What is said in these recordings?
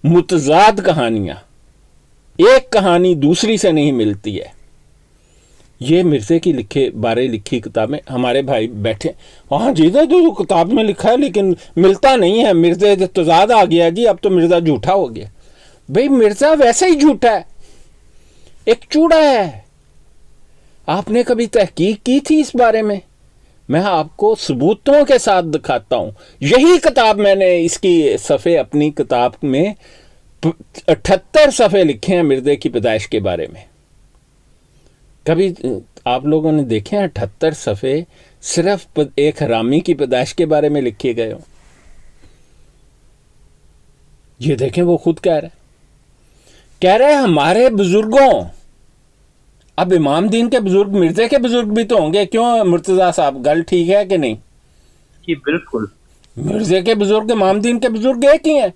متضاد کہانیاں، ایک کہانی دوسری سے نہیں ملتی ہے. یہ مرزے کی بارے لکھی کتابیں، ہمارے بھائی بیٹھے ہاں جی تو کتاب میں لکھا ہے لیکن ملتا نہیں ہے، مرزے تضاد آ گیا جی، اب تو مرزا جھوٹا ہو گیا. بھئی مرزا ویسے ہی جھوٹا ہے، ایک چوڑا ہے. آپ نے کبھی تحقیق کی تھی اس بارے میں؟ میں آپ کو ثبوتوں کے ساتھ دکھاتا ہوں. یہی کتاب میں نے اس کی صفحے اپنی کتاب میں 78 صفحے لکھے ہیں مرزے کی پیدائش کے بارے میں. کبھی آپ لوگوں نے دیکھے ہیں 78 صفحے صرف ایک حرامی کی پیدائش کے بارے میں لکھے گئے ہوں؟ یہ دیکھیں وہ خود کہہ رہے ہمارے بزرگوں. اب امام دین کے بزرگ مرزے کے بزرگ بھی تو ہوں گے، کیوں مرتضیٰ صاحب گل ٹھیک ہے کہ نہیں؟ جی بالکل. مرزے کے بزرگ امام دین کے بزرگ ایک ہی ہیں.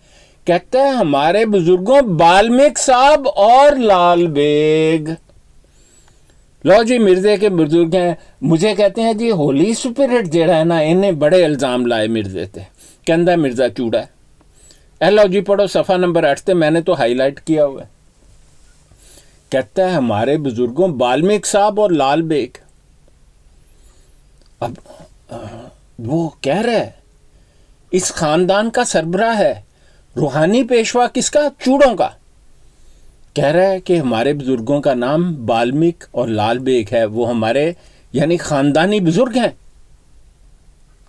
کہتے ہیں ہمارے بزرگوں بالمک صاحب اور لال بیگ. لو جی مرزے کے بزرگ ہیں. مجھے کہتے ہیں جی ہولی سپرٹ جڑا ہے نا انہیں بڑے الزام لائے مرزے تے، کہندا مرزا چوڑا ہے. اے لو جی پڑھو صفحہ نمبر 8 تے، میں نے تو ہائی لائٹ کیا ہوا ہے. کہتا ہے ہمارے بزرگوں بالمک صاحب اور لال بیگ. اب وہ کہہ رہے ہے اس خاندان کا سربراہ ہے روحانی پیشوا کس کا؟ چوڑوں کا. کہہ رہا ہے کہ ہمارے بزرگوں کا نام بالمک اور لال بیگ ہے، وہ ہمارے یعنی خاندانی بزرگ ہیں،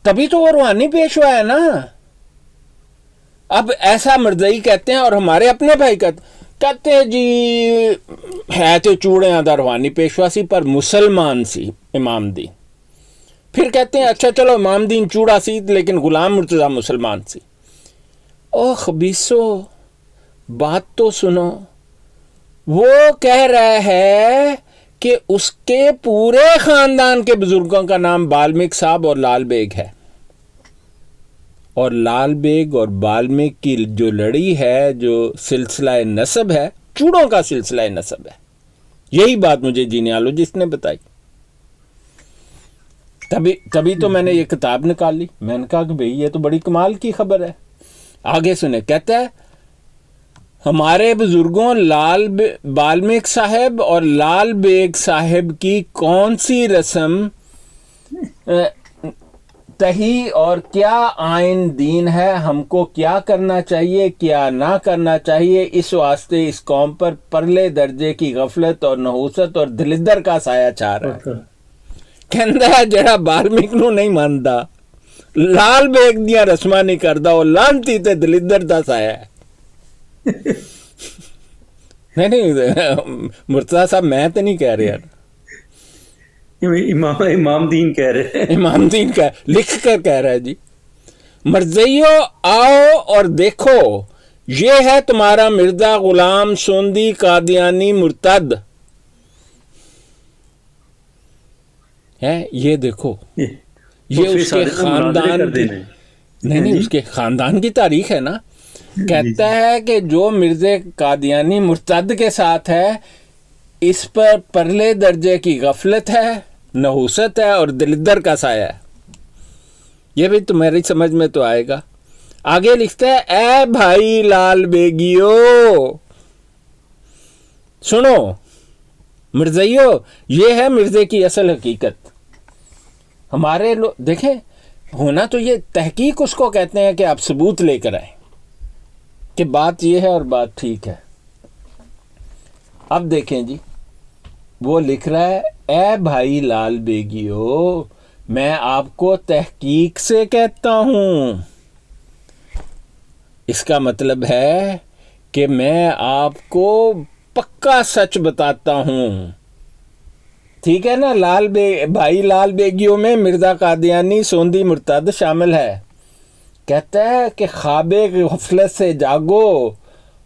تبھی تو وہ روحانی پیشوا ہے نا. اب ایسا مرزائی کہتے ہیں اور ہمارے اپنے بھائی کہتے ہیں جی ہے تو چوڑے آدھا روحانی پیشوا سی پر مسلمان سی امام دین. پھر کہتے ہیں اچھا چلو امام دین چوڑا سی لیکن غلام مرتضیٰ مسلمان سی. او خبیثو بات تو سنو. وہ کہہ رہا ہے کہ اس کے پورے خاندان کے بزرگوں کا نام بالمک صاحب اور لال بیگ ہے، اور لال بیگ اور بالمک کی جو لڑی ہے، جو سلسلہ نسب ہے، چوڑوں کا سلسلہ نسب ہے. یہی بات مجھے جینیالوجسٹ نے بتائی. تبھی تو میں نے یہ کتاب نکال لی. میں نے کہا کہ بھئی یہ تو بڑی کمال کی خبر ہے. آگے سنیں. کہتا ہے ہمارے بزرگوں بالمک صاحب اور لال بیگ صاحب کی کون سی رسم تہی اور کیا آئین دین ہے، ہم کو کیا کرنا چاہیے کیا نہ کرنا چاہیے، اس واسطے اس قوم پر پرلے درجے کی غفلت اور نحوست اور دلدر کا سایہ چھا رہا ہے. کہندا جڑا بالمک نو نہیں ماندا، لال بیگ دیاں رسماں نہیں کردا، وہ لانتی تے دلدر دا سایہ ہے. نہیں مرتضیٰ صاحب میں تو نہیں کہہ رہا، امام دین کہہ رہے ہیں، امام دین کا لکھ کر کہہ رہا ہے. جی مرزیو آؤ اور دیکھو، یہ ہے تمہارا مرزا غلام سوندی قادیانی مرتد ہے. یہ دیکھو، یہ اس کے خاندان کی نہیں اس کے خاندان کی تاریخ ہے نا. کہتا ہے کہ جو مرزا قادیانی مرتد کے ساتھ ہے اس پر پرلے درجے کی غفلت ہے، نحوست ہے اور دلدر کا سایہ ہے. یہ بھی تمہاری سمجھ میں تو آئے گا. آگے لکھتا ہے اے بھائی لال بیگیو سنو، مرزائیو یہ ہے مرزے کی اصل حقیقت. ہمارے لوگ دیکھیں ہونا تو یہ تحقیق اس کو کہتے ہیں کہ آپ ثبوت لے کر آئیں کہ بات یہ ہے اور بات ٹھیک ہے. اب دیکھیں جی وہ لکھ رہا ہے اے بھائی لال بیگیو میں آپ کو تحقیق سے کہتا ہوں. اس کا مطلب ہے کہ میں آپ کو پکا سچ بتاتا ہوں. ٹھیک ہے نا. بھائی لال بیگیوں میں مرزا قادیانی سوندی مرتد شامل ہے. کہتا ہے کہ خواب غفلت سے جاگو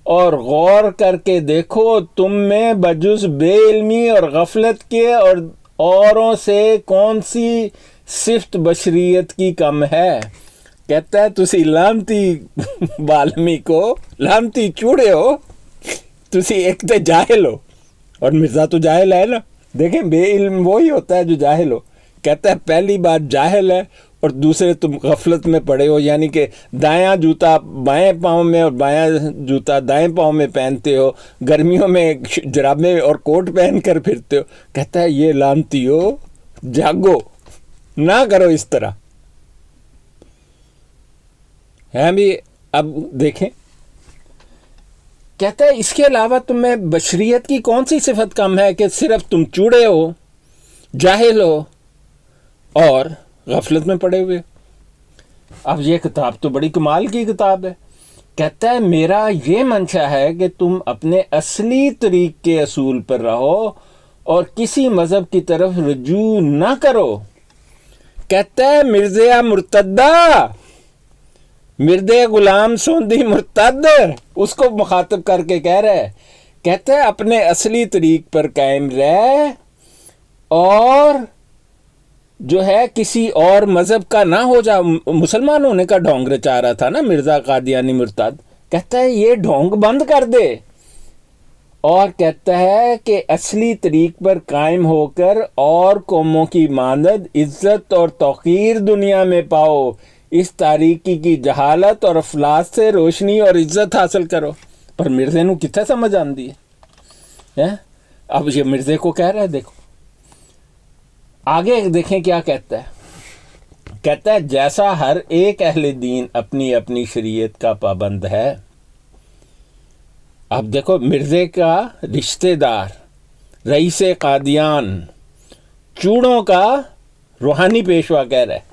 اور غور کر کے دیکھو تم میں بجز بے علمی اور غفلت کے اور اوروں سے کون سی صفت بشریت کی کم ہے. کہتا ہے تسی لانتی بالمی کو لانتی چوڑے ہو، تسی ایک تے جاہل ہو، اور مرزا تو جاہل ہے نا. دیکھیں بے علم وہی ہوتا ہے جو جاہل ہو. کہتا ہے پہلی بات جاہل ہے، اور دوسرے تم غفلت میں پڑے ہو، یعنی کہ دایاں جوتا بائیں پاؤں میں اور بایاں جوتا دائیں پاؤں میں پہنتے ہو، گرمیوں میں جرابیں اور کوٹ پہن کر پھرتے ہو. کہتا ہے یہ لانتی ہو، جاگو، نہ کرو اس طرح. ہے بھی. اب دیکھیں، کہتا ہے اس کے علاوہ تم میں بشریت کی کون سی صفت کم ہے کہ صرف تم چوڑے ہو، جاہل ہو اور غفلت میں پڑے ہوئے. اب یہ کتاب تو بڑی کمال کی کتاب ہے. کہتا ہے میرا یہ منشا ہے کہ تم اپنے اصلی طریق کے اصول پر رہو اور کسی مذہب کی طرف رجوع نہ کرو. کہتا ہے مرزا مرتدہ، مرد غلام سوندی مرتد، اس کو مخاطب کر کے کہہ رہا ہے. کہتا ہے اپنے اصلی طریق پر قائم رہ اور جو ہے کسی اور مذہب کا نہ ہو جا. مسلمان ہونے کا ڈھونگ رچا رہا تھا نا مرزا قادیانی مرتد. کہتا ہے یہ ڈھونگ بند کر دے اور کہتا ہے کہ اصلی طریق پر قائم ہو کر اور قوموں کی مانند عزت اور توقیر دنیا میں پاؤ. اس تاریکی کی جہالت اور افلاس سے روشنی اور عزت حاصل کرو. پر مرزے نو کتنا سمجھ آندی ہے. اب یہ مرزے کو کہہ رہا ہے. دیکھو آگے دیکھیں کیا کہتا ہے. کہتا ہے جیسا ہر ایک اہل دین اپنی اپنی شریعت کا پابند ہے. اب دیکھو مرزے کا رشتہ دار رئیس قادیان چوڑوں کا روحانی پیشوا کہہ رہا ہے.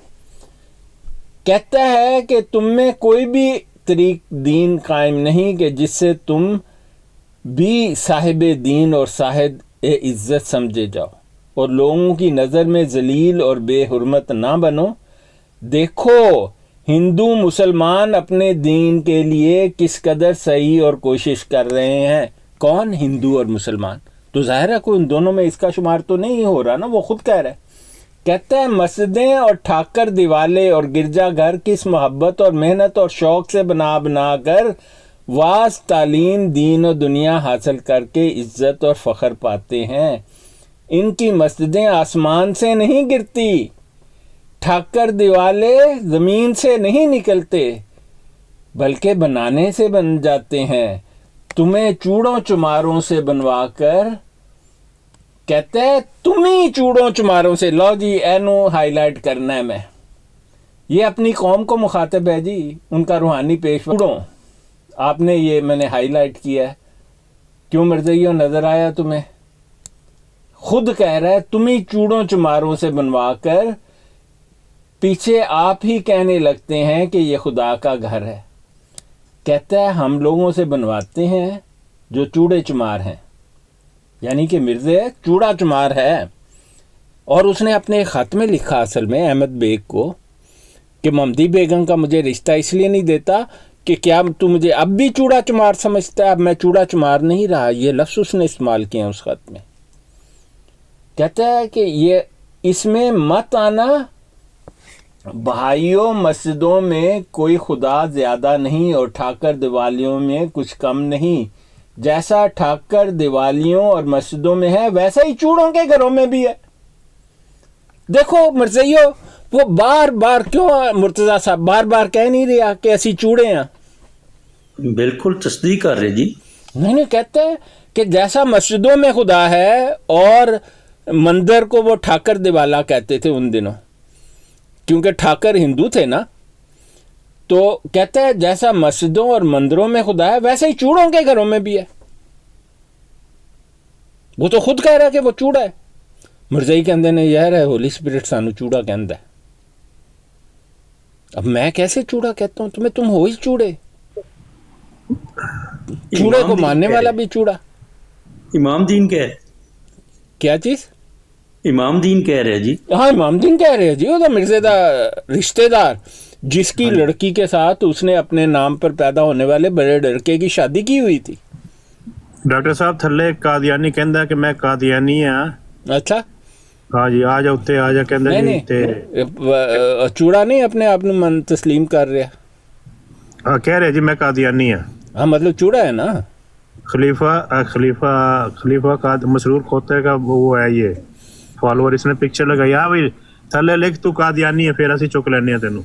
کہتا ہے کہ تم میں کوئی بھی طریق دین قائم نہیں کہ جس سے تم بھی صاحب دین اور صاحب عزت سمجھے جاؤ اور لوگوں کی نظر میں ذلیل اور بے حرمت نہ بنو. دیکھو ہندو مسلمان اپنے دین کے لیے کس قدر صحیح اور کوشش کر رہے ہیں. کون؟ ہندو اور مسلمان. تو ظاہر ہے کوئی ان دونوں میں اس کا شمار تو نہیں ہو رہا نا، وہ خود کہہ رہا ہے. کہتا ہے مسجدیں اور ٹھاکر دیوالے اور گرجا گھر کس محبت اور محنت اور شوق سے بنا کر واس تعلیم دین و دنیا حاصل کر کے عزت اور فخر پاتے ہیں. ان کی مسجدیں آسمان سے نہیں گرتی، ٹھاکر دیوالے زمین سے نہیں نکلتے، بلکہ بنانے سے بن جاتے ہیں. تمہیں چوڑوں چماروں سے بنوا کر، کہتے ہیں تم ہی چوڑوں چماروں سے. لو جی اینو ہائی لائٹ کرنا ہے میں. یہ اپنی قوم کو مخاطب ہے جی، ان کا روحانی پیشوا. چوڑوں آپ نے یہ میں نے ہائی لائٹ کیا ہے. کیوں مرزائیوں نظر آیا تمہیں؟ خود کہہ رہا ہے تم ہی چوڑوں چماروں سے بنوا کر پیچھے آپ ہی کہنے لگتے ہیں کہ یہ خدا کا گھر ہے. کہتا ہے ہم لوگوں سے بنواتے ہیں جو چوڑے چمار ہیں، یعنی کہ مرزے چوڑا چمار ہے. اور اس نے اپنے خط میں لکھا اصل میں احمد بیگ کو کہ ممدی بیگم کا مجھے رشتہ اس لیے نہیں دیتا کہ کیا تو مجھے اب بھی چوڑا چمار سمجھتا ہے؟ اب میں چوڑا چمار نہیں رہا. یہ لفظ اس نے استعمال کیا اس خط میں. کہتا ہے کہ یہ اس میں مت آنا، بھائیوں مسجدوں میں کوئی خدا زیادہ نہیں اور ٹھاکر دیوالیوں میں کچھ کم نہیں. جیسا ٹھاکر دیوالیوں اور مسجدوں میں ہے ویسا ہی چوڑوں کے گھروں میں بھی ہے. دیکھو مرزائیوں وہ بار بار کیوں مرتضیٰ صاحب بار بار کہہ نہیں رہا کہ ایسی چوڑے ہیں؟ بالکل تصدیق کر رہے جی. نہیں کہتے ہیں کہ جیسا مسجدوں میں خدا ہے، اور مندر کو وہ ٹھاکر دیوالا کہتے تھے ان دنوں کیونکہ ٹھاکر ہندو تھے نا. تو کہتا ہے جیسا مسجدوں اور مندروں میں خدا ہے ویسے ہی چوڑوں کے گھروں میں بھی ہے. وہ تو خود کہہ رہا ہے کہ وہ چوڑا ہے. مرزائی کہندے نے یار ہے ہولی سپرٹ سانو چوڑا کہندا ہے. اب میں کیسے چوڑا کہتا ہوں تمہیں؟ تم ہو ہی چوڑے. چوڑے کو ماننے والا بھی چوڑا. امام دین کہہ کیا چیز؟ امام دین کہہ رہے جی. ہاں امام دین کہہ رہے ہیں جی. وہ تو مرزے دا رشتہ دار جس کی لڑکی کے ساتھ اس نے اپنے نام پر پیدا ہونے والے بڑے لڑکے کی شادی کی ہوئی تھی. ڈاکٹر صاحب تھلے قادیانی کہندا کہ میں قادیانی ہاں. اچھا ہاں جی آ جا اتنے آ جا کہندا جی. نہیں چوڑا نہیں اپنے آپ نے من تسلیم کر رہا. ہاں کہہ رہے جی میں قادیانی ہاں. ہاں مطلب چوڑا ہے نا. خلیفہ مسرور کھوتے کا وہ ہے یہ فالوور. اس نے پکچر لگائی. ہاں بھائی ਥੱਲੇ ਲਿਖ ਤੂੰ ਕਾਦੀਆਨੀ ਹੈ, ਫਿਰ ਅਸੀਂ ਚੁੱਕ ਲੈਣੇ ਆ ਤੈਨੂੰ।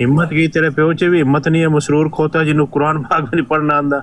ਹਿੰਮਤ ਕੀ ਤੇਰੇ ਪਿਓ ਚ ਵੀ ਹਿੰਮਤ ਨਹੀਂ ਹੈ, ਮਸਰੂਰ ਖੋਤਾ ਜਿਹਨੂੰ ਕੁਰਾਨ ਪਾਕ ਵੀ ਨਹੀਂ ਪੜਨਾ ਆਂਦਾ,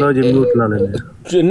ਲੋ ਜੀ ਮਿਊਟ ਲਾ ਲੈਣੇ।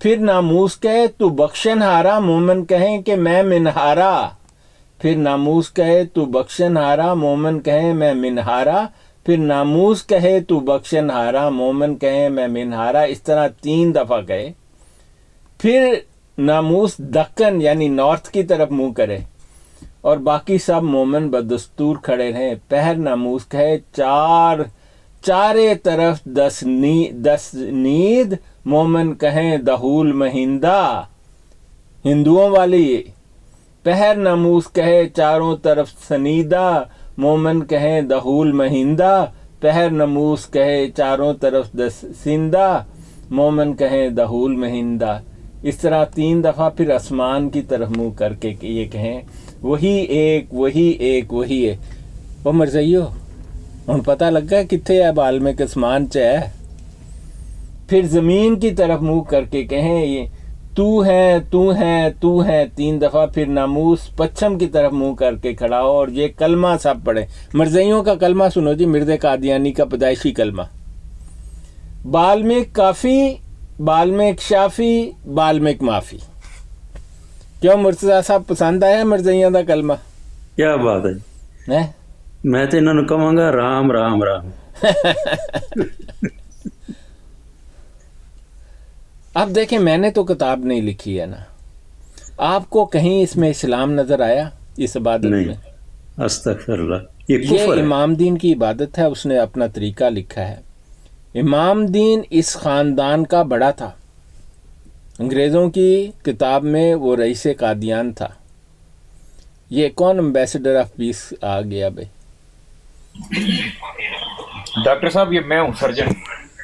پھر ناموس کہے تو بخشن ہارا، مومن کہیں کہ میں منہارا. پھر ناموس کہے تو بخشن ہارا، مومن کہیں میں منہارا. پھر ناموس کہے تو بخشن ہارا، مومن کہیں میں منہارا. اس طرح 3 دفعہ کہے. پھر ناموس دکن یعنی نارتھ کی طرف منہ کرے اور باقی سب مومن بدستور کھڑے رہیں. پہر ناموس کہے چارے طرف 10 نید، مومن کہیں دہول مہندہ. ہندوؤں والی. پہر ناموس کہے چاروں طرف سنیدہ، مومن کہیں دہول مہندہ. پہر ناموس کہے چاروں طرف سندہ، مومن کہیں دہول مہندہ. اس طرح 3 دفعہ. پھر آسمان کی طرف منہ کر کے یہ کہیں وہی ایک وہی ایک وہی ایک. وہ مرزائیو ہن پتہ لگا کتنے ہے بال میں کسمان چ ہے. پھر زمین کی طرف منہ کر کے کہیں یہ تو ہے تو ہے تو ہے 3 دفعہ. پھر ناموس پچھم کی طرف منہ کر کے کھڑا ہو اور یہ کلمہ سب پڑھے. مرزائیوں کا کلمہ سنو جی، مرزا قادیانی کا پیدائشی کلمہ. بالمک کافی، بالمک شافی، بالمک معافی. کیوں مرتضیٰ صاحب پسند آیا مرزائیوں کا کلمہ؟ کیا بات ہے. میں تو انہوں نے کہوں گا رام رام رام. اب دیکھیں میں نے تو کتاب نہیں لکھی ہے نا، آپ کو کہیں اس میں اسلام نظر آیا اس عبادت میں؟ نہیں، استغفر اللہ، یہ یہ کفر ہے. امام دین کی عبادت ہے، اس نے اپنا طریقہ لکھا ہے. امام دین اس خاندان کا بڑا تھا. انگریزوں کی کتاب میں وہ رئیس قادیان تھا. یہ کون امبیسڈر آف پیس آ گیا بھائی؟ ڈاکٹر صاحب یہ میں ہوں سرجن.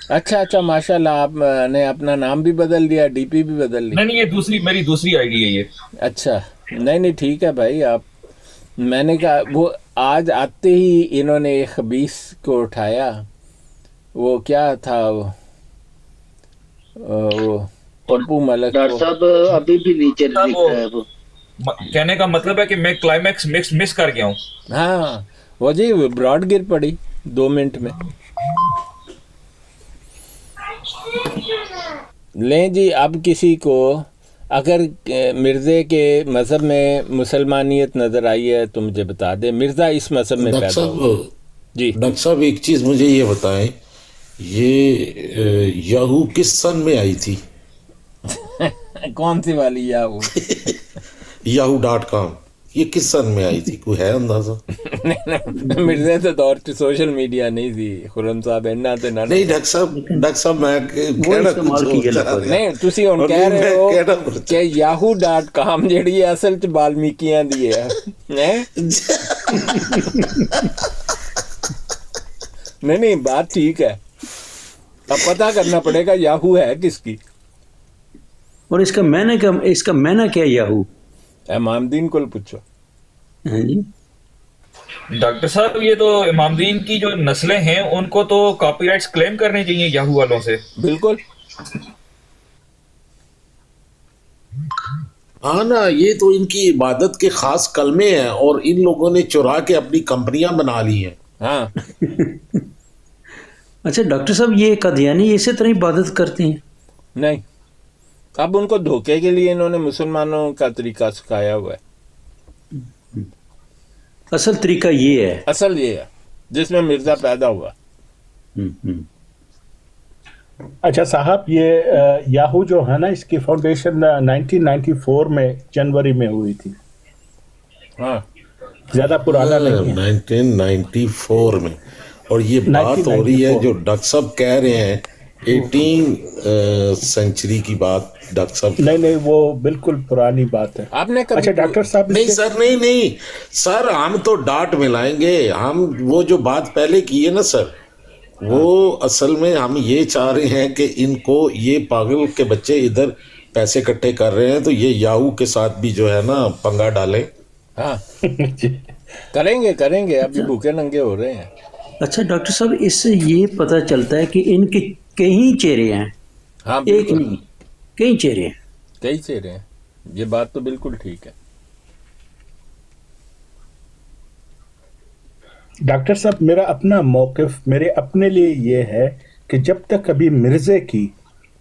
اچھا ماشاء اللہ، آپ نے اپنا نام بھی بدل دیا، ڈی پی بھی بدل لی. نہیں یہ میری دوسری آئی ڈی ہے یہ. اچھا نہیں ٹھیک ہے بھائی. آپ میں نے کہا وہ آج آتے ہی انہوں نے ایک خبیث کو اٹھایا. وہ کیا تھا وہ پپو ملک. ڈاکٹر صاحب ابھی بھی نیچے لکھ رہا ہے وہ. کہنے کا مطلب ہے کہ میں کلائمیکس مس کر گیا ہوں. ہاں وہ جی براڈ گر پڑی 2 منٹ میں. لیں جی اب کسی کو اگر مرزے کے مذہب میں مسلمانیت نظر آئی ہے تو مجھے بتا دے. مرزا اس مذہب میں پیدا ہوا. جی ڈاکٹر صاحب ایک چیز مجھے یہ بتائیں، یہ یاہو کس سن میں آئی تھی؟ کون سی والی yahoo.com یہ کس سن میں آئی تھی؟ کوئی ہے اندازہ؟ مرزے سے دور سوشل میڈیا نہیں تھی خرم صاحب. نہیں ڈاکٹر صاحب میں نہیں تسی ہن کہہ رہے ہو کہ yahoo.com جڑی ہے اصل چ بالمیکیاں دی ہے. نہیں بات ٹھیک ہے. اب پتہ کرنا پڑے گا یاہو ہے کس کی. اور اس کا معنی کیا یاہو؟ امام دین کو پوچھو. ہاں جی ڈاکٹر صاحب یہ تو امام دین کی جو نسلیں ہیں ان کو تو کاپی رائٹس کلیم کرنے چاہیے یاہو والوں سے. بالکل ہاں نا، یہ تو ان کی عبادت کے خاص کلمے ہیں اور ان لوگوں نے چرا کے اپنی کمپنیاں بنا لی ہیں. ہاں. اچھا ڈاکٹر صاحب یہ قادیانی اسی طرح عبادت کرتے ہیں؟ نہیں، اب ان کو دھوکے کے لیے انہوں نے مسلمانوں کا طریقہ سکھایا ہوا ہے. اصل طریقہ یہ ہے. اصل یہ ہے جس میں مرزا پیدا ہوا. اچھا صاحب، یہ یاہو جو ہے نا اس کی فاؤنڈیشن 1994 میں جنوری میں ہوئی تھی. ہاں زیادہ پرانا نہیں ہے. 1994 میں. اور یہ بات ہو رہی ہے جو ڈاکٹر صاحب کہہ رہے ہیں 18 سینچری کی بات. ڈاکٹر صاحب نہیں وہ بالکل پرانی بات ہے. آپ نے اچھا ڈاکٹر صاحب نہیں سر، نہیں سر، ہم تو ڈانٹ ملائیں گے. ہم وہ جو بات پہلے کی ہے نا سر، وہ اصل میں ہم یہ چاہ رہے ہیں کہ ان کو یہ پاگل کے بچے ادھر پیسے اکٹھے کر رہے ہیں تو یہ یاہو کے ساتھ بھی جو ہے نا پنگا ڈالیں. ہاں کریں گے. ابھی بھوکے ننگے ہو رہے ہیں. اچھا ڈاکٹر صاحب اس سے یہ پتہ چلتا ہے کہ ان کے کئی چہرے ہیں. ہاں ایک نہیں، کئی چہرے ہیں. کئی چہرے ہیں. یہ بات تو بالکل ٹھیک ہے. ڈاکٹر صاحب میرا اپنا موقف میرے اپنے لیے یہ ہے کہ جب تک ابھی مرزے کی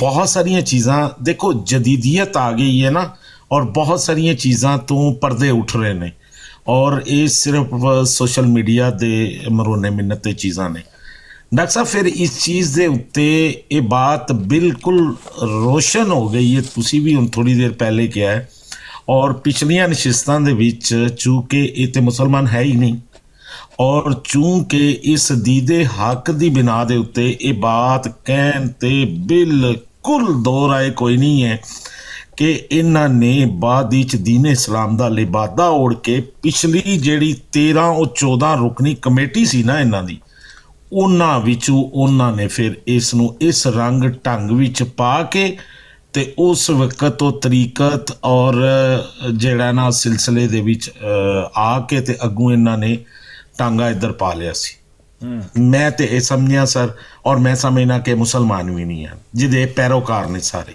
ਬਹੁਤ ਸਾਰੀਆਂ ਚੀਜ਼ਾਂ ਦੇਖੋ, ਜਦੀਦੀਅਤ ਆ ਗਈ ਹੈ ਨਾ, ਔਰ ਬਹੁਤ ਸਾਰੀਆਂ ਚੀਜ਼ਾਂ ਤੋਂ ਪਰਦੇ ਉੱਠ ਰਹੇ ਨੇ, ਔਰ ਇਹ ਸਿਰਫ ਸੋਸ਼ਲ ਮੀਡੀਆ ਦੇ ਮਰੋਨੇ ਮਿੰਨਤ ਤੇ ਚੀਜ਼ਾਂ ਨੇ। ਡਾਕਟਰ ਸਾਹਿਬ ਫਿਰ ਇਸ ਚੀਜ਼ ਦੇ ਉੱਤੇ ਇਹ ਬਾਤ ਬਿਲਕੁਲ ਰੋਸ਼ਨ ਹੋ ਗਈ ਹੈ, ਤੁਸੀਂ ਵੀ ਹੁਣ ਥੋੜੀ ਦੇਰ ਪਹਿਲੇ ਕਿਹਾ ਹੈ, ਔਰ ਪਿਛਲੀਆਂ ਨਸ਼ਿਸਤਾਂ ਦੇ ਵਿੱਚ ਚੂੰਕਿ ਇਹ ਤੇ ਮੁਸਲਮਾਨ ਹੈ ਹੀ ਨਹੀਂ, ਔਰ ਚੂੰਕਿ ਇਸ ਦੀਦੇ ਹੱਕ ਦੀ ਬਿਨਾ ਦੇ ਉੱਤੇ ਇਹ ਬਾਤ ਕਹਿਣ ਤੇ ਬਿਲਕੁਲ ਦੋ ਰਾਏ ਕੋਈ ਨਹੀਂ ਹੈ ਕਿ ਇਹਨਾਂ ਨੇ ਬਾਅਦ ਵਿੱਚ ਦੀਨ ਇਸਲਾਮ ਦਾ ਲਿਬਾਦਾ ਓੜ ਕੇ ਪਿਛਲੀ ਜਿਹੜੀ 13 ਉਹ 14 ਰੁਕਨੀ ਕਮੇਟੀ ਸੀ ਨਾ ਇਹਨਾਂ ਦੀ, ਉਹਨਾਂ ਵਿੱਚੋਂ ਉਹਨਾਂ ਨੇ ਫਿਰ ਇਸ ਨੂੰ ਇਸ ਰੰਗ ਢੰਗ ਵਿੱਚ ਪਾ ਕੇ ਤੇ ਉਸ ਵਕਤ ਉਹ ਤਰੀਕਤ ਔਰ ਜਿਹੜਾ ਨਾ ਸਿਲਸਿਲੇ ਦੇ ਵਿੱਚ ਆ ਕੇ ਤੇ ਅੱਗੋਂ ਇਹਨਾਂ ਨੇ ਟਾਂਗਾ ਇੱਧਰ ਪਾ ਲਿਆ ਸੀ। ਮੈਂ ਤੇ ਇਹ ਸਮਝਿਆ ਸਰ, ਔਰ ਮੈਂ ਸਮਝਣਾ ਕਿ ਮੁਸਲਮਾਨ ਵੀ ਨਹੀਂ ਹਨ ਜਿਹਦੇ ਪੈਰੋਕਾਰ ਨੇ ਸਾਰੇ।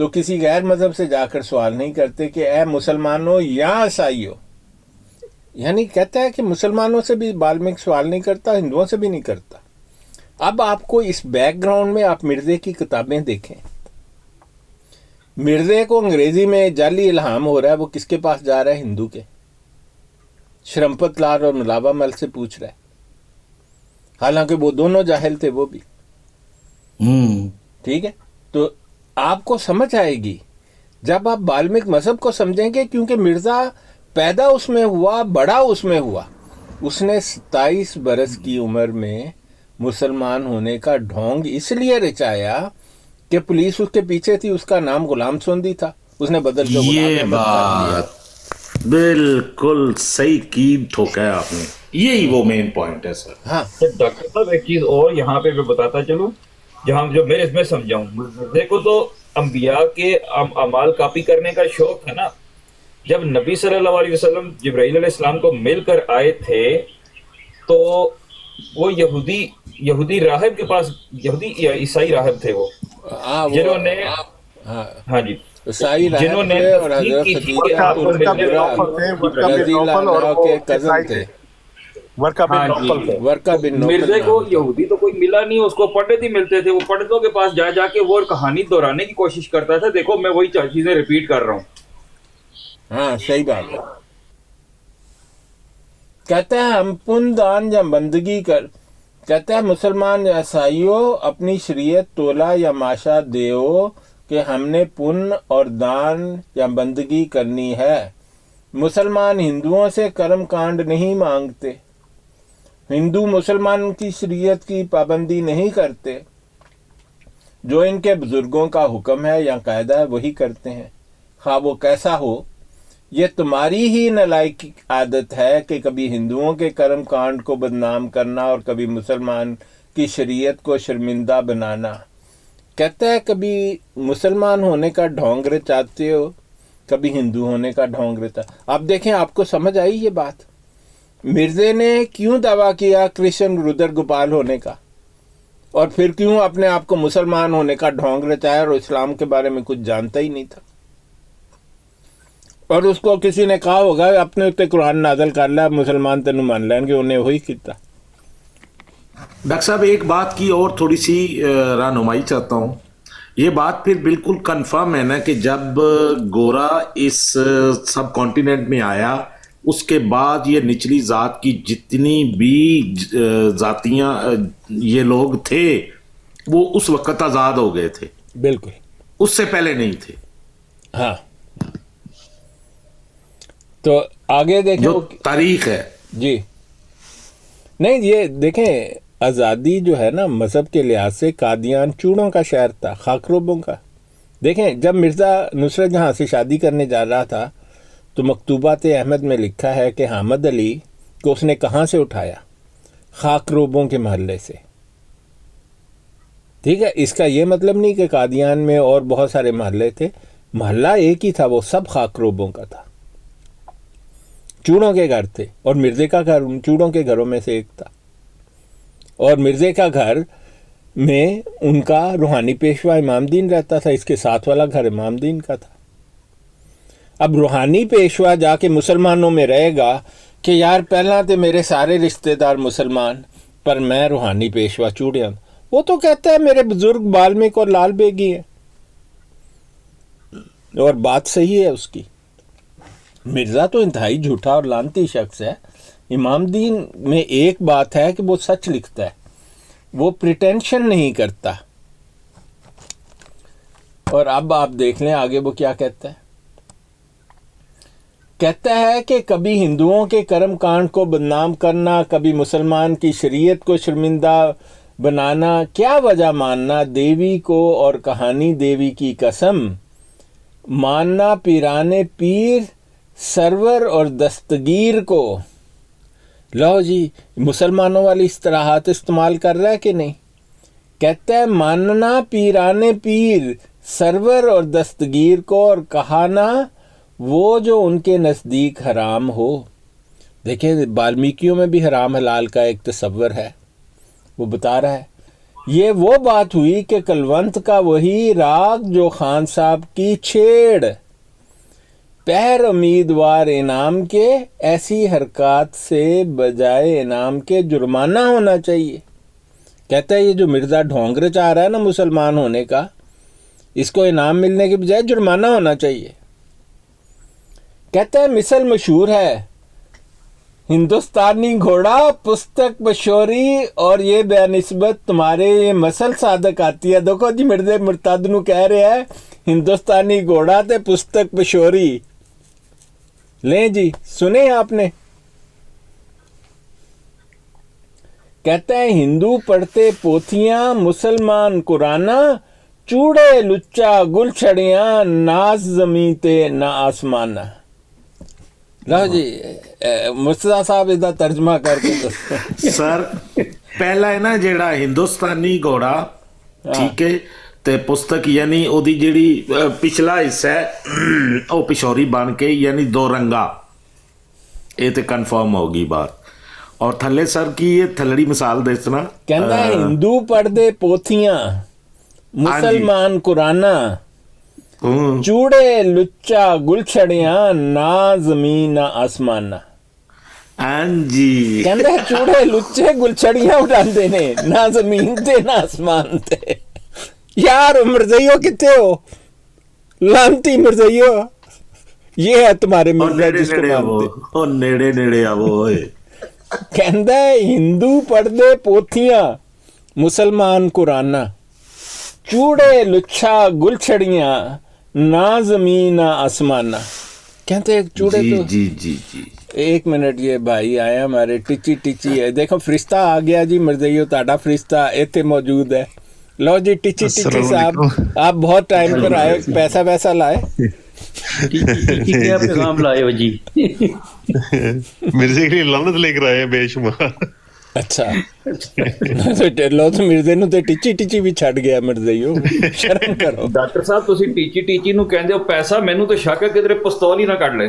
تو کسی غیر مذہب سے جا کر سوال نہیں کرتے کہ اے مسلمانوں یا عیسائیوں. یعنی کہتا ہے کہ مسلمانوں سے بھی بالمک سوال نہیں کرتا، ہندوؤں سے بھی نہیں کرتا. اب آپ کو اس بیک گراؤنڈ میں آپ مرزے کی کتابیں دیکھیں. مرزے کو انگریزی میں جعلی الہام ہو رہا ہے، وہ کس کے پاس جا رہا ہے؟ ہندو کے شرمپت لال اور ملاوا مل سے پوچھ رہا ہے، حالانکہ وہ دونوں جاہل تھے وہ بھی. ٹھیک ہے، تو آپ کو سمجھ آئے گی جب آپ بالمک مذہب کو سمجھیں گے، کیونکہ مرزا پیدا اس میں ہوا، بڑا اس میں ہوا. اس نے 27 برس کی عمر میں مسلمان ہونے کا ڈھونگ اس لیے رچایا کہ پولیس اس کے پیچھے تھی، اس کا نام غلام سوندی تھا، اس نے بدل کے غلام یہ احمد کر لیا. بات بالکل صحیح کی ٹھوکا ہے آپ نے، یہی وہ مین پوائنٹ ہے سر. ہاں ڈاکٹر صاحب ایک چیز اور یہاں پہ میں بتاتا چلوں، جہاں جو میں اس میں سمجھاؤں. دیکھو تو انبیاء کے اعمال کاپی کرنے کا شوق ہے نا. جب نبی صلی اللہ علیہ وسلم جبرائیل علیہ السلام کو مل کر آئے تھے تو وہ یہودی راہب کے پاس، یہودی یا عیسائی راہب تھے وہ، جنہوں نے ہاں جی عیسائی جنہوں نے راہب تھے اور حضرت تصدیق کی تھی خدیجہ کہ آپ کو ورقہ بن ملنے نوفل تھے، ورقہ بن رضی اللہ نوفل اور عنہ وہ کے کزن عیسائی تھے. ورقہ بن ہاں جی. نوفل تھے. ورقہ بن نوفل مرزے کو نام تھا. یہودی تو کوئی ملا نہیں، اس کو پنڈت ہی ملتے تھے. وہ پنڈتوں کے پاس جا جا کے وہ کہانی دہرانے کی کوشش کرتا تھا. دیکھو میں وہی چیزیں ریپیٹ کر رہا ہوں. ہاں صحیح بات ہے. کہتا ہے ہم پن دان یا بندگی کر، کہتا ہے مسلمان یا عیسائیوں اپنی شریعت تولا یا ماشا دیو کہ ہم نے پن اور دان یا بندگی کرنی ہے. مسلمان ہندوؤں سے کرم کانڈ نہیں مانگتے، ہندو مسلمان کی شریعت کی پابندی نہیں کرتے، جو ان کے بزرگوں کا حکم ہے یا قاعدہ ہے وہی کرتے ہیں، خواہ وہ کیسا ہو. یہ تمہاری ہی نالائق عادت ہے کہ کبھی ہندوؤں کے کرم کانڈ کو بدنام کرنا اور کبھی مسلمان کی شریعت کو شرمندہ بنانا. کہتا ہے کبھی مسلمان ہونے کا ڈھونگ رچاتے ہو، کبھی ہندو ہونے کا ڈھونگ رچا. آپ دیکھیں، آپ کو سمجھ آئی یہ بات؟ مرزے نے کیوں دعویٰ کیا کرشن رودر گوپال ہونے کا، اور پھر کیوں اپنے آپ کو مسلمان ہونے کا ڈھونگ رچایا اور اسلام کے بارے میں کچھ جانتا ہی نہیں تھا. اور اس کو کسی نے کہا ہوگا اپنے اتنے قرآن نازل کر لیا، مسلمان تینوں مان لیں گے، انہیں وہی کیتا. ڈاکٹر صاحب ایک بات کی اور تھوڑی سی رہنمائی چاہتا ہوں. یہ بات پھر بالکل کنفرم ہے نا کہ جب گورا اس سب کانٹیننٹ میں آیا، اس کے بعد یہ نچلی ذات کی جتنی بھی ذاتیاں یہ لوگ تھے وہ اس وقت آزاد ہو گئے تھے، بالکل اس سے پہلے نہیں تھے. ہاں. تو آگے دیکھیں جو تاریخ ہے جی. نہیں یہ دیکھیں، آزادی جو ہے نا مذہب کے لحاظ سے قادیان چوڑوں کا شہر تھا، خاکروبوں کا. دیکھیں جب مرزا نصرت جہاں سے شادی کرنے جا رہا تھا تو مکتوبات احمد میں لکھا ہے کہ حامد علی کو اس نے کہاں سے اٹھایا؟ خاکروبوں کے محلے سے. ٹھیک ہے، اس کا یہ مطلب نہیں کہ قادیان میں اور بہت سارے محلے تھے، محلہ ایک ہی تھا، وہ سب خاکروبوں کا تھا، چوڑوں کے گھر تھے. اور مرزے کا گھر ان چوڑوں کے گھروں میں سے ایک تھا. اور مرزے کا گھر میں ان کا روحانی پیشوا امام دین رہتا تھا، اس کے ساتھ والا گھر امام دین کا تھا. اب روحانی پیشوا جا کے مسلمانوں میں رہے گا کہ یار پہلا تو میرے سارے رشتہ دار مسلمان پر میں روحانی پیشوا چوڑیاں، وہ تو کہتا ہے میرے بزرگ بالمک اور لال بیگی ہیں، اور بات صحیح ہے اس کی. مرزا تو انتہائی جھوٹا اور لانتی شخص ہے. امام دین میں ایک بات ہے کہ وہ سچ لکھتا ہے، وہ پریٹینشن نہیں کرتا. اور اب آپ دیکھ لیں آگے وہ کیا کہتا ہے. کہتا ہے کہ کبھی ہندوؤں کے کرم کانڈ کو بدنام کرنا، کبھی مسلمان کی شریعت کو شرمندہ بنانا، کیا وجہ ماننا دیوی کو اور کہانی دیوی کی قسم، ماننا پیرانے پیر سرور اور دستگیر کو. لو جی مسلمانوں والی اصطلاحات استعمال کر رہا ہے کہ نہیں؟ کہتا ہے ماننا پیرانے پیر سرور اور دستگیر کو، اور کہانا وہ جو ان کے نزدیک حرام ہو. دیکھیں بالمیکیوں میں بھی حرام حلال کا ایک تصور ہے. وہ بتا رہا ہے یہ وہ بات ہوئی کہ کلونت کا وہی راگ جو خان صاحب کی چھیڑ، پہر امیدوار انعام کے، ایسی حرکات سے بجائے انعام کے جرمانہ ہونا چاہیے۔ کہتا ہے یہ جو مرزا ڈھونگر چاہ رہا ہے نا مسلمان ہونے کا، اس کو انعام ملنے کے بجائے جرمانہ ہونا چاہیے۔ کہتا ہے مثل مشہور ہے، ہندوستانی گھوڑا پستک بشوری، اور یہ بے نسبت تمہارے یہ مسل صادق آتی ہے۔ دیکھو جی مرزا مرتد نو کہہ رہے ہیں ہندوستانی گھوڑا تے پستک بشوری۔ لیں جی سنیں آپ نے، کہتے ہیں ہندو پڑھتے پوتھیاں، مسلمان قرآنہ، چوڑے لچا گل چھڑیاں، ناز زمیں تے نہ آسمانہ۔ لو جی مرتضیٰ صاحب ادھر ترجمہ کر کے دسو۔ سر پہلا ہے نا جیڑا ہندوستانی گھوڑا، ٹھیک ہے، تے پستک یعنی او دی جیڑی پچھلا حصہ ہے او پشوری بن کے یعنی دو رنگا، یہ تے کنفرم ہوگی بات۔ اور تھلے سر کی یہ تھلڑی مثال دسنا، کہنا ہے ہندو پڑھتے پوتھیاں، مسلمان قرآنہ، چوڑے لچا گل چھڑیاں، نہ زمین نہ آسمانہ۔ ہاں جی، کہندے چوڑے لچے گل چھڑیاں اڑاندے نے، نہ زمین تے نہ آسمان تے۔ یار مرزائیو کتے ہو، لانتی مرزائیو، یہ ہے تمہارے مرزا جس کو مانتے۔ او نیڑے نیڑے آو ہوئے۔ کہندہ ہے ہندو پڑھتے پوتھیاں، مسلمان قرآنہ، چوڑے لچھا گل چھڑیاں، نہ زمین نہ آسمانہ۔ کہتے ہیں چوڑے جی تو جی جی جی، ایک منٹ، یہ بھائی آئے ہمارے ٹچی ٹچی ہے، دیکھو فرشتہ آ گیا جی مرزائیو، تہاڈا فرشتہ ایتھے موجود ہے۔ لو جی ٹچی ٹچی صاحب، آپ بہت ٹائم پر آئے، پیسہ لائے۔ کیا پیغام لائے ہو جی؟ مرزے کے لیے لعنت لے کر آئے ہیں بے شمار۔ اچھا لو تو مرزے نو تے ٹچی ٹچی بھی چھڑ گیا مرزائیو، شرم کرو۔ ڈاکٹر صاحب تسی ٹیچی ٹیچی نو کہندے ہو پیسہ، مینوں تو شک ہے کدھر پستول ہی نہ کڈ لے۔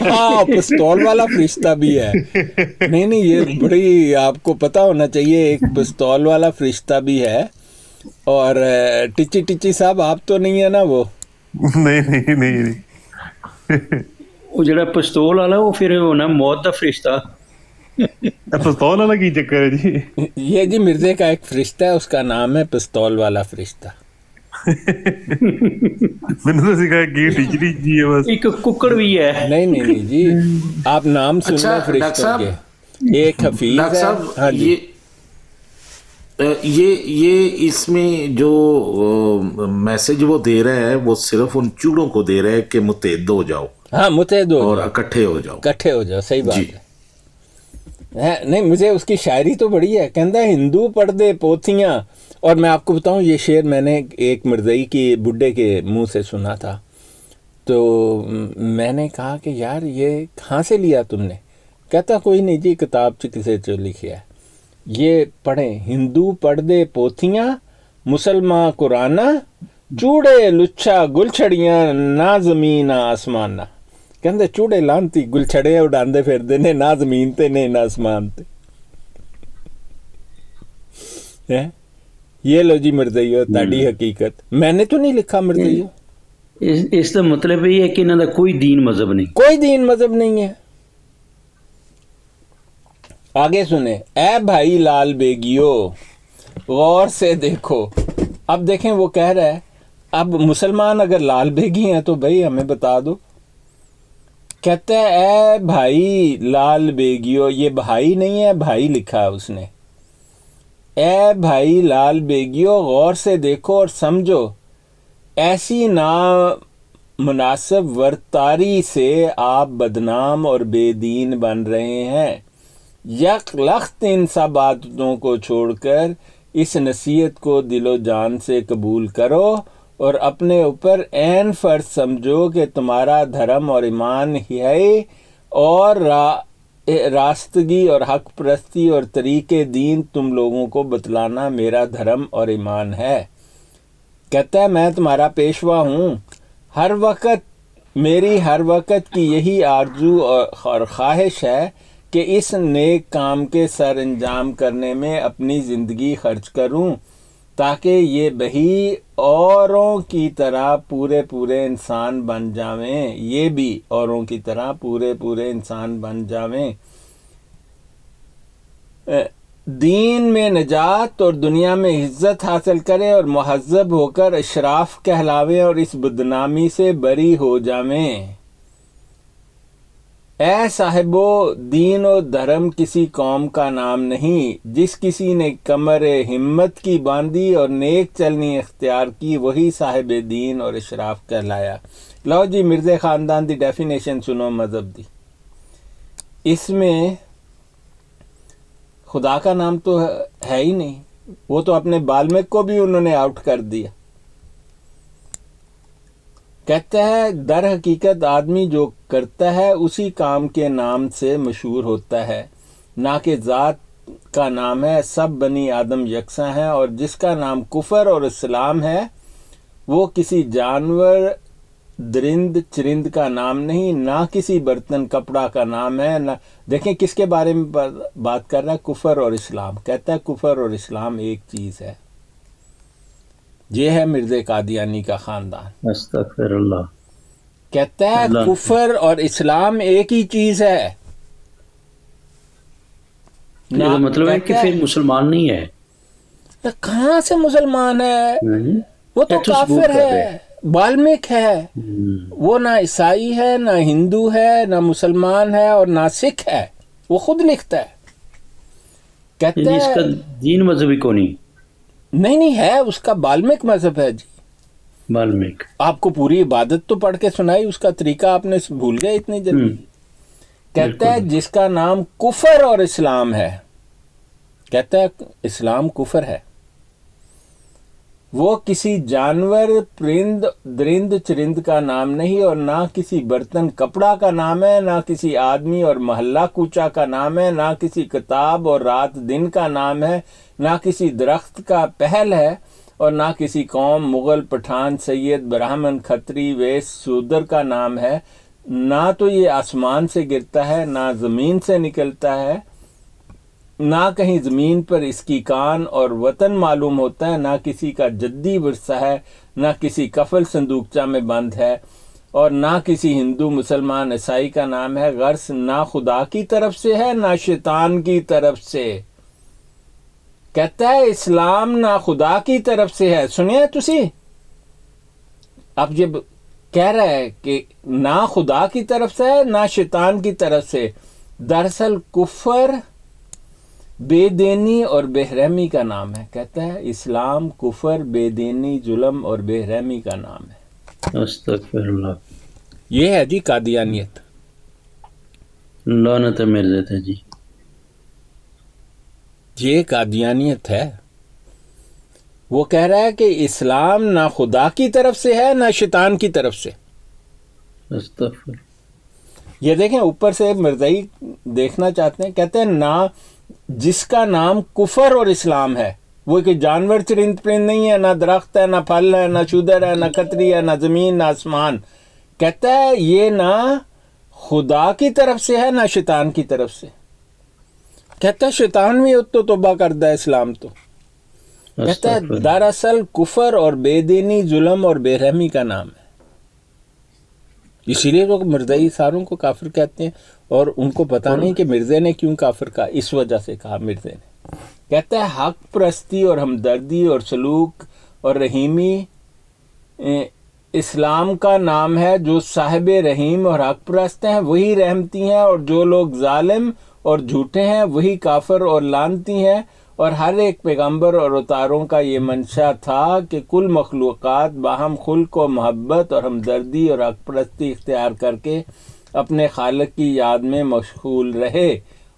ہاں پستول والا فرشتہ بھی ہے، نہیں یہ بڑی آپ کو پتہ ہونا چاہیے، ایک پستول والا فرشتہ بھی ہے۔ اور ٹچی ٹچی صاحب آپ تو نہیں ہے نا وہ؟ نہیں وہ جڑا پستول والا وہ پھر ہونا موت دا فرشتہ۔ پستول والا کی چکر ہے جی؟ یہ جی مرزے کا ایک فرشتہ ہے، اس کا نام ہے پستول والا فرشتہ۔ میں نے تو سکھایا کہ ٹیچری جی ہے بس۔ ایک ککڑ بھی ہے۔ نہیں جی، آپ نام سنیں اچھا ڈاکٹر فرشتوں صاحب، کے، ایک حفیظ ڈاکٹر ہے۔ صاحب ہاں جی، یہ اس میں جو میسج وہ دے رہا ہے وہ صرف ان چوڑوں کو دے رہا ہے کہ متحد ہو جاؤ ہاں متحد ہو اور جاؤ، اکٹھے ہو جاؤ۔ اکٹھے ہو جاؤ، صحیح جی۔ بات ہے۔ نہیں مجھے اس کی شاعری تو بڑی ہے، کہندہ ہے ہندو پڑھتے پوتھیاں۔ اور میں آپ کو بتاؤں یہ شعر میں نے ایک مرزائی کی بڈھے کے منہ سے سنا تھا، تو میں نے کہا کہ یار یہ کہاں سے لیا تم نے؟ کہتا کوئی نہیں جی، کتاب سے کسے جو لکھیا ہے، یہ پڑھیں، ہندو پڑھتے پوتھیاں، مسلمان قرآنہ، چوڑے لچھا گل چھڑیاں، نہ زمین نہ آسمانہ۔ کہندے چوڑے لانتی گل چھڑے اڈاندے پھردے نے، نہ زمین تے نے نہ آسمان تے۔ یہ لو جی مرزائیو تاڑی حقیقت، میں نے تو نہیں لکھا مرزائیو۔ اس کا مطلب یہ ہے کہ انہوں کا کوئی دین مذہب نہیں، کوئی دین مذہب نہیں ہے۔ آگے سنیں، اے بھائی لال بیگیو غور سے دیکھو۔ اب دیکھیں وہ کہہ رہا ہے اب مسلمان اگر لال بیگی ہیں تو بھائی ہمیں بتا دو۔ کہتا ہے اے بھائی لال بیگیو، یہ بھائی نہیں ہے، بھائی لکھا ہے اس نے۔ اے بھائی لال بیگیو غور سے دیکھو اور سمجھو، ایسی نامناسب ورتاری سے آپ بدنام اور بے دین بن رہے ہیں۔ یک لخت ان سب عادتوں کو چھوڑ کر اس نصیحت کو دل و جان سے قبول کرو اور اپنے اوپر عین فرض سمجھو کہ تمہارا دھرم اور ایمان ہی ہے، اور راستگی اور حق پرستی اور طریقے دین تم لوگوں کو بتلانا میرا دھرم اور ایمان ہے۔ کہتا ہے میں تمہارا پیشوا ہوں، میری ہر وقت کی یہی آرزو اور خواہش ہے کہ اس نیک کام کے سر انجام کرنے میں اپنی زندگی خرچ کروں تاکہ یہ بہی اوروں کی طرح پورے انسان بن جاویں، یہ بھی اوروں کی طرح پورے انسان بن جاویں، دین میں نجات اور دنیا میں عزت حاصل کریں اور مہذب ہو کر اشراف کہلاویں اور اس بدنامی سے بری ہو جاویں۔ اے صاحبو، دین و دھرم کسی قوم کا نام نہیں، جس کسی نے کمر ہمت کی باندھی اور نیک چلنی اختیار کی وہی صاحب دین اور اشراف کہلایا۔ لو جی، مرزا خاندان دی ڈیفینیشن سنو مذہب دی۔ اس میں خدا کا نام تو ہے ہی نہیں، وہ تو اپنے بالمک کو بھی انہوں نے آؤٹ کر دیا۔ کہتا ہے در حقیقت آدمی جو کرتا ہے اسی کام کے نام سے مشہور ہوتا ہے، نہ کہ ذات کا نام ہے۔ سب بنی آدم یکساں ہیں، اور جس کا نام کفر اور اسلام ہے وہ کسی جانور درند چرند کا نام نہیں، نہ کسی برتن کپڑا کا نام ہے، نہ دیکھیں کس کے بارے میں بات کر رہا ہے، کفر اور اسلام۔ کہتا ہے کفر اور اسلام ایک چیز ہے۔ یہ ہے مرزا قادیانی کا خاندان۔ استغفر اللہ۔ کہتا ہے اللہ کفر اور اسلام ایک ہی چیز ہے۔ یہ تو مطلب ہے کہ کہتا پھر مسلمان نہیں ہے۔ تو کہاں سے مسلمان ہے؟ نہیں، وہ تو یہ تو ثبوت کافر کر رہے ہے، بالمک ہے۔ وہ نہ عیسائی ہے، نہ ہندو ہے، نہ مسلمان ہے، اور نہ سکھ ہے۔ وہ خود لکھتا ہے، کہتا یعنی اس کا ہے دین مذہبی کو نہیں، نہیں ہے، اس کا بالمک مذہب ہے جی۔ بالمک۔ آپ کو پوری عبادت تو پڑھ کے سنائی، اس کا طریقہ آپ نے بھول گئے اتنی جلدی۔ کہتا ہے جس کا نام کفر اور اسلام ہے، کہتا ہے اسلام کفر ہے، وہ کسی جانور پرند درند چرند کا نام نہیں، اور نہ کسی برتن کپڑا کا نام ہے، نہ کسی آدمی اور محلہ کوچا کا نام ہے، نہ کسی کتاب اور رات دن کا نام ہے، نہ کسی درخت کا پہل ہے، اور نہ کسی قوم مغل پٹھان سید برہمن کھتری ویس سودر کا نام ہے۔ نہ تو یہ آسمان سے گرتا ہے، نہ زمین سے نکلتا ہے، نہ کہیں زمین پر اس کی کان اور وطن معلوم ہوتا ہے، نہ کسی کا جدی ورثہ ہے، نہ کسی کفل صندوقچہ میں بند ہے، اور نہ کسی ہندو مسلمان عیسائی کا نام ہے، غرض نہ خدا کی طرف سے ہے نہ شیطان کی طرف سے۔ کہتا ہے اسلام نہ خدا کی طرف سے ہے۔ سنیا تسی؟ اب جب کہہ رہا ہے کہ نہ خدا کی طرف سے ہے نہ شیطان کی طرف سے، دراصل کفر بے دینی اور بے رحمی کا نام ہے۔ کہتا ہے اسلام کفر، بے دینی، ظلم اور بے رحمی کا نام ہے۔ استغفر اللہ۔ یہ ہے جی قادیانیت۔ لعنت مرزا تھا جی۔ یہ قادیانیت ہے۔ وہ کہہ رہا ہے کہ اسلام نہ خدا کی طرف سے ہے نہ شیطان کی طرف سے۔ استغفر۔ یہ دیکھیں اوپر سے مرزائی دیکھنا چاہتے ہیں، کہتے ہیں نہ جس کا نام کفر اور اسلام ہے، وہ کہ جانور چرند پرند نہیں ہے، نہ درخت ہے، نہ پھل ہے، نہ شودر ہے، نہ کتری ہے، نہ زمین، نہ آسمان۔ کہتا ہے یہ نہ خدا کی طرف سے ہے نہ شیطان کی طرف سے۔ کہتا ہے شیطان بھی تو توبہ کردہ ہے، اسلام تو۔ کہتا ہے دراصل کفر اور بے دینی، ظلم اور بے رحمی کا نام ہے۔ اسی لیے تو مرزائی ساروں کو کافر کہتے ہیں، اور ان کو پتہ نہیں کہ مرزا نے کیوں کافر کہا، اس وجہ سے کہا مرزا نے۔ کہتا ہے حق پرستی اور ہمدردی اور سلوک اور رحیمی اسلام کا نام ہے۔ جو صاحب رحیم اور حق پرست ہیں وہی رحمتی ہیں، اور جو لوگ ظالم اور جھوٹے ہیں وہی کافر اور لعنتی ہیں۔ اور ہر ایک پیغمبر اور اتاروں کا یہ منشا تھا کہ کل مخلوقات باہم خلق و محبت اور ہمدردی اور حق پرستی اختیار کر کے اپنے خالق کی یاد میں مشغول رہے،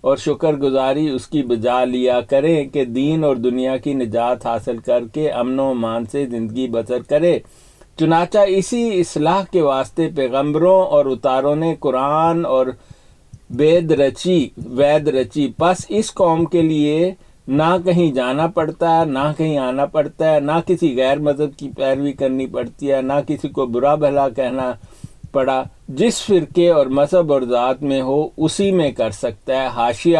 اور شکر گزاری اس کی بجا لیا کریں کہ دین اور دنیا کی نجات حاصل کر کے امن و امان سے زندگی بسر کرے۔ چنانچہ اسی اصلاح کے واسطے پیغمبروں اور اتاروں نے قرآن اور وید رچی۔ پس اس قوم کے لیے نہ کہیں جانا پڑتا ہے، نہ کہیں آنا پڑتا ہے، نہ کسی غیر مذہب کی پیروی کرنی پڑتی ہے، نہ کسی کو برا بھلا کہنا پڑھا جس فرقے اور مذہب اور ذات میں ہو اسی میں کر سکتا ہے. حاشیہ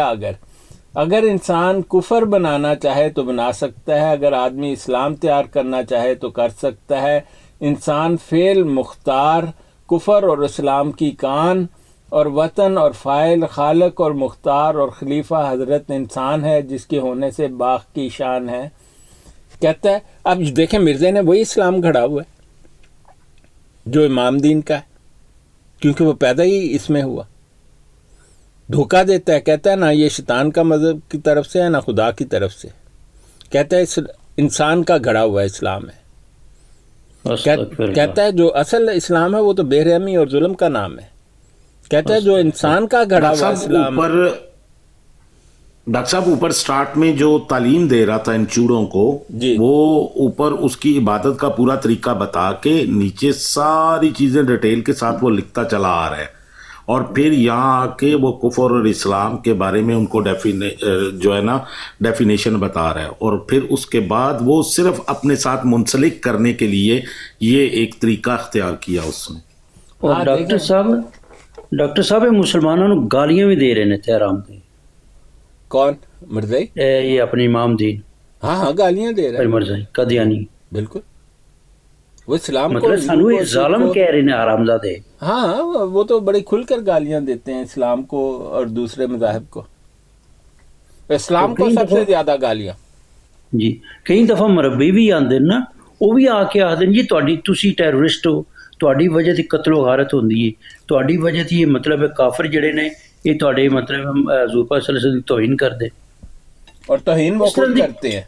اگر انسان کفر بنانا چاہے تو بنا سکتا ہے، اگر آدمی اسلام تیار کرنا چاہے تو کر سکتا ہے. انسان فعل مختار کفر اور اسلام کی کان اور وطن اور فاعل خالق اور مختار اور خلیفہ حضرت انسان ہے جس کے ہونے سے باغ کی شان ہے. کہتا ہے اب دیکھیں مرزا نے وہی اسلام گھڑا ہوا ہے جو امام دین کا ہے، کیونکہ وہ پیدا ہی اس میں ہوا. دھوکہ دیتا ہے، کہتا ہے نہ یہ شیطان کا مذہب کی طرف سے ہے نہ خدا کی طرف سے. کہتا ہے انسان کا گھڑا ہوا اسلام ہے. کہتا ہے جو اصل اسلام ہے وہ تو بے رحمی اور ظلم کا نام ہے. کہتا ہے جو انسان کا گھڑا ہوا اسلام. ڈاکٹر صاحب اوپر سٹارٹ میں جو تعلیم دے رہا تھا ان چوڑوں کو، جی، وہ اوپر اس کی عبادت کا پورا طریقہ بتا کے نیچے ساری چیزیں ڈیٹیل کے ساتھ وہ لکھتا چلا آ رہا ہے، اور پھر یہاں آ کے وہ کفر اور اسلام کے بارے میں ان کو جو ہے نا ڈیفینیشن بتا رہا ہے، اور پھر اس کے بعد وہ صرف اپنے ساتھ منسلک کرنے کے لیے یہ ایک طریقہ اختیار کیا اس نے. اور ڈاکٹر صاحب مسلمانوں نے گالیاں بھی دے رہے تھے حرام دے. کون مرزائی؟ یہ اپنے امام دین. ہاں گالیاں دے رہے ہیں مرزائی قادیانی. بالکل وہ اسلام مطلب سانو یہ ظالم کہہ رہے ہیں حرام زادے. ہاں وہ تو بڑی کھل کر گالیاں دیتے ہیں اسلام کو اور دوسرے مذاہب کو. اسلام کو سب سے زیادہ گالیاں. جی کئی دفعہ مربی بھی آتے ہیں نا، وہ بھی آ کے آخر جی تسی ٹیرورسٹ ہو، تہاڈی وجہ سے قتل و غارت ہوندی ہے، تہاڈی وجہ سے یہ مطلب کافر جڑے نے یہ تہاڈے مطلب حضور پاک صلی اللہ علیہ وسلم کی توہین کر دے. اور توہین وہ خود کرتے ہیں،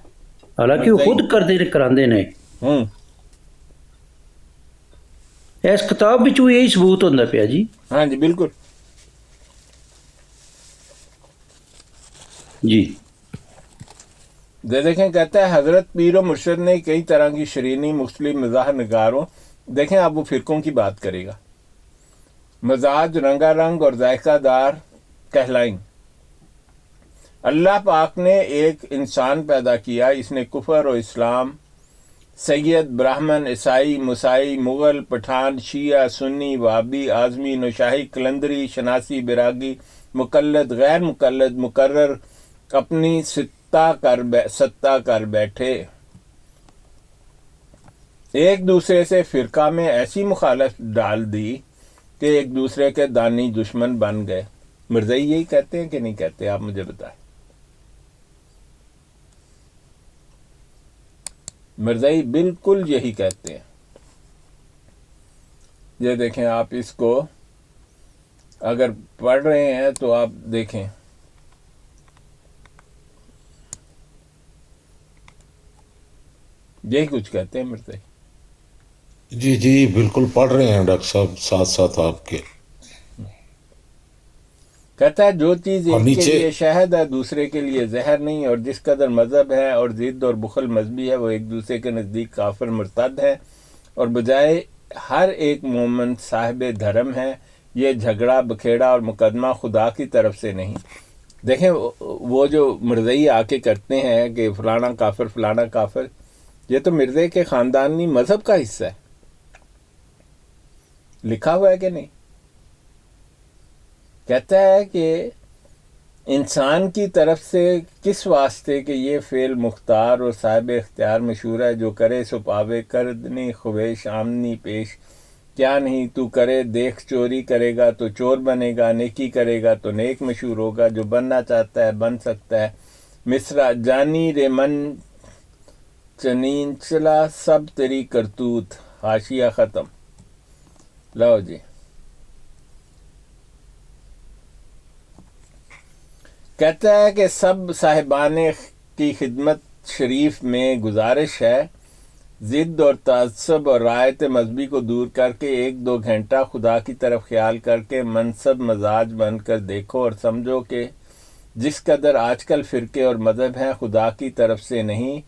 حالانکہ وہ خود کرتے کراندے نے. اس کتاب وچوں یہی ثبوت ہوندا پیا جی. ہاں جی بالکل. جی دیکھیں کہتا ہے حضرت پیر و مرشد نے کئی طرح کی شرینی مختلف مزاح نگاروں. دیکھیں آپ وہ فرقوں کی بات کرے گا. مزاج رنگا رنگ اور ذائقہ دار کہلائیں. اللہ پاک نے ایک انسان پیدا کیا، اس نے کفر و اسلام، سید، براہمن، عیسائی، مسائی، مغل، پٹھان، شیعہ، سنی، وابی، اعظمی، نوشاہی، کلندری، شناسی، براگی، مقلد، غیر مقلد، مقرر اپنی ستہ کر بیٹھے. ایک دوسرے سے فرقہ میں ایسی مخالفت ڈال دی کہ ایک دوسرے کے دانی دشمن بن گئے. مرزائی یہی کہتے ہیں کہ نہیں کہتے؟ آپ مجھے بتائیں. مرزائی بالکل یہی کہتے ہیں. یہ دیکھیں آپ اس کو اگر پڑھ رہے ہیں تو آپ دیکھیں یہی کچھ کہتے ہیں مرزائی. جی بالکل پڑھ رہے ہیں ڈاکٹر صاحب ساتھ ساتھ آپ کے. کہتا ہے جو چیز ایک کے لیے شہد ہے دوسرے کے لیے زہر نہیں، اور جس قدر مذہب ہے اور ضد اور بخل مذہبی ہے وہ ایک دوسرے کے نزدیک کافر مرتد ہے، اور بجائے ہر ایک مومن صاحب دھرم ہے. یہ جھگڑا بکھیڑا اور مقدمہ خدا کی طرف سے نہیں. دیکھیں وہ جو مرزائی آ کے کرتے ہیں کہ فلانا کافر فلانا کافر، یہ تو مرزے کے خاندانی مذہب کا حصہ ہے. لکھا ہوا ہے کہ نہیں؟ کہتا ہے کہ انسان کی طرف سے کس واسطے کہ یہ فعل مختار اور صاحب اختیار مشہور ہے، جو کرے سو پاوے، کردنی خواہش آمنی پیش. کیا نہیں تو کرے دیکھ، چوری کرے گا تو چور بنے گا، نیکی کرے گا تو نیک مشہور ہوگا. جو بننا چاہتا ہے بن سکتا ہے. مصرع جانی رے من چنین چلا سب تیری کرتوت. حاشیہ ختم. لو جی. کہتا ہے کہ سب صاحبان کی خدمت شریف میں گزارش ہے، ضد اور تعصب اور رعایت مذہبی کو دور کر کے 1-2 گھنٹہ خدا کی طرف خیال کر کے منصب مزاج بن کر دیکھو اور سمجھو کہ جس قدر آج کل فرقے اور مذہب ہیں خدا کی طرف سے نہیں.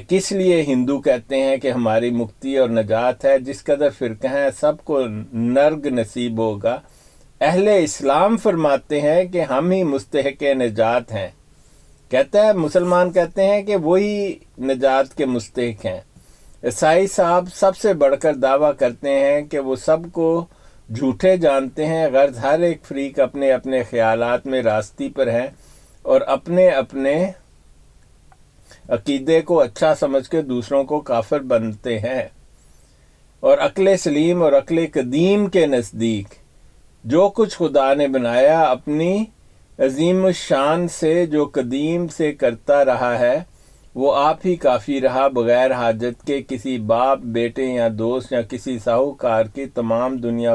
کس لیے ہندو کہتے ہیں کہ ہماری مکتی اور نجات ہے؟ جس قدر فرقہ ہیں سب کو نرگ نصیب ہوگا. اہل اسلام فرماتے ہیں کہ ہم ہی مستحق نجات ہیں. کہتا ہے مسلمان کہتے ہیں کہ وہی نجات کے مستحق ہیں. عیسائی صاحب سب سے بڑھ کر دعویٰ کرتے ہیں کہ وہ سب کو جھوٹے جانتے ہیں، غرض ہر ایک فریق اپنے اپنے خیالات میں راستی پر ہیں اور اپنے اپنے عقیدے کو اچھا سمجھ کے دوسروں کو کافر بنتے ہیں۔ اور عقل سلیم اور عقل قدیم کے نزدیک جو کچھ خدا نے بنایا اپنی عظیم الشان سے جو قدیم سے کرتا رہا ہے وہ آپ ہی کافی رہا، بغیر حاجت کے کسی باپ، بیٹے یا دوست یا کسی ساہوکار کی تمام دنیا